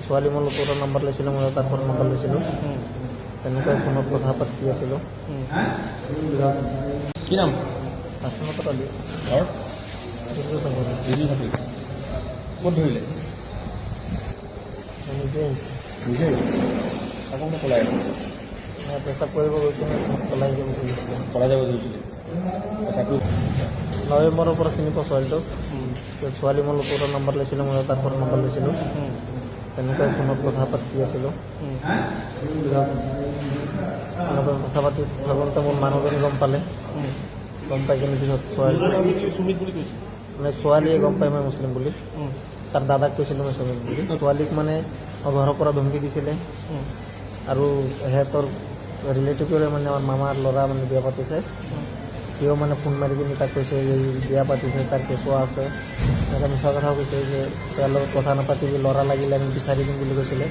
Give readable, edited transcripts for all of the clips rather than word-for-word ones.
ছোৱালী মোৰ লগৰ নম্বৰ লৈছিলোঁ, মই তাৰ পৰা নম্বৰ লৈছিলোঁ। তেনেকৈ ফোনত কথা পাতি আছিলোঁ। কি নাম? আচলতে কালি ঘৰ চাকৰি ক'ত ধৰিলে? নিজে আহিছে। নিজে আকৌ মোক পলাই মই পেচাব কৰিব গৈ কিনে পলাই যাব খুজিছিলোঁ। পলাই যাব ধৰিছিলে চাকৰি নৱেম্বৰৰ পৰা চিনি পোৱা ছোৱালীটোক। ছোৱালী মোৰ লগৰ নম্বৰ লৈছিলোঁ, মই তাৰ পৰা নম্বৰ লৈছিলোঁ। তেনেকৈ ফোনত কথা পাতি আছিলোঁ। এনেকৈ কথা পাতি থাকোঁতে মোৰ মানুহজনী গম পালে। গম পাই কিনে পিছত সুমিত বুলি কৈছে মানে ছোৱালীয়ে গম পায় মই মুছলিম বুলি। তাৰ দাদাক কৈছিলোঁ মই সুমিত বুলি। ছোৱালীক মানে ঘৰৰ পৰা ধমকি দিছিলে আৰু সিহঁতৰ ৰিলেটিভৰে মানে আমাৰ মামাৰ ল'ৰা মানে বিয়া পাতিছে। সিও মানে ফোন মাৰি কিনে তাক কৈছে যে বিয়া পাতিছে, তাৰ কেঁচুৱা আছে। এনেকৈ মিছা কথাও কৈছে যে তেওঁৰ লগত কথা নাপাতিবি, ল'ৰা লাগিলে আমি বিচাৰি দিম বুলি কৈছিলে।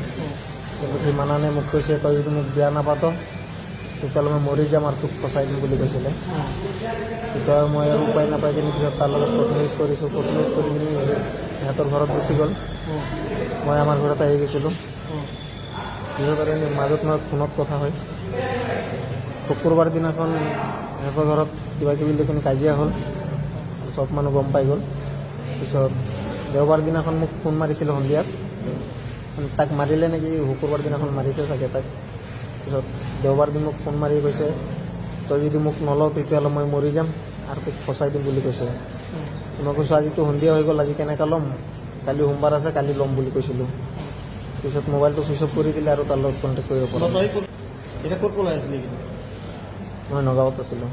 কিন্তু সি মানা নাই, মোক কৈছে তই যদি মোক বিয়া নাপাত তেতিয়াহ'লে মই মৰি যাম আৰু তোক ফচাই দিম বুলি কৈছিলে। তেতিয়া মই আৰু উপায় নাপাই কিনে পিছত তাৰ লগত কটমেজ কৰিছোঁ। কটমেজ কৰি কিনে সিহঁতৰ ঘৰত গুচি গ'ল। মই আমাৰ ঘৰত আহি গৈছিলোঁ। কিহৰ কাৰণে মাজত মই ফোনত কথা হয়। শুকুৰবাৰ দিনাখন সিহঁতৰ ঘৰত কিবা কিবি লেখিন কাজিয়া হ'ল, চব মানুহ গম পাই গ'ল। পিছত দেওবাৰ দিনাখন মোক ফোন মাৰিছিল সন্ধিয়াত। তাক মাৰিলে নেকি, শুকুৰবাৰ দিনাখন মাৰিছে চাগে তাক। পিছত দেওবাৰ দিন মোক ফোন মাৰি কৈছে তই যদি মোক নলওঁ তেতিয়াহ'লে মই মৰি যাম আৰু তোক ফচাই দিম বুলি কৈছে। মই কৈছোঁ আজিতো সন্ধিয়া হৈ গ'ল, আজি কেনেকৈ ল'ম, কালি সোমবাৰ আছে, কালি ল'ম বুলি কৈছিলোঁ। পিছত মোবাইলটো ছুইচ অফ কৰি দিলে আৰু তাৰ লগত কণ্টেক্ট কৰিব পৰা নাই। এতিয়া ক'ত পলাই আছিলে? মই নগাঁৱত আছিলোঁ।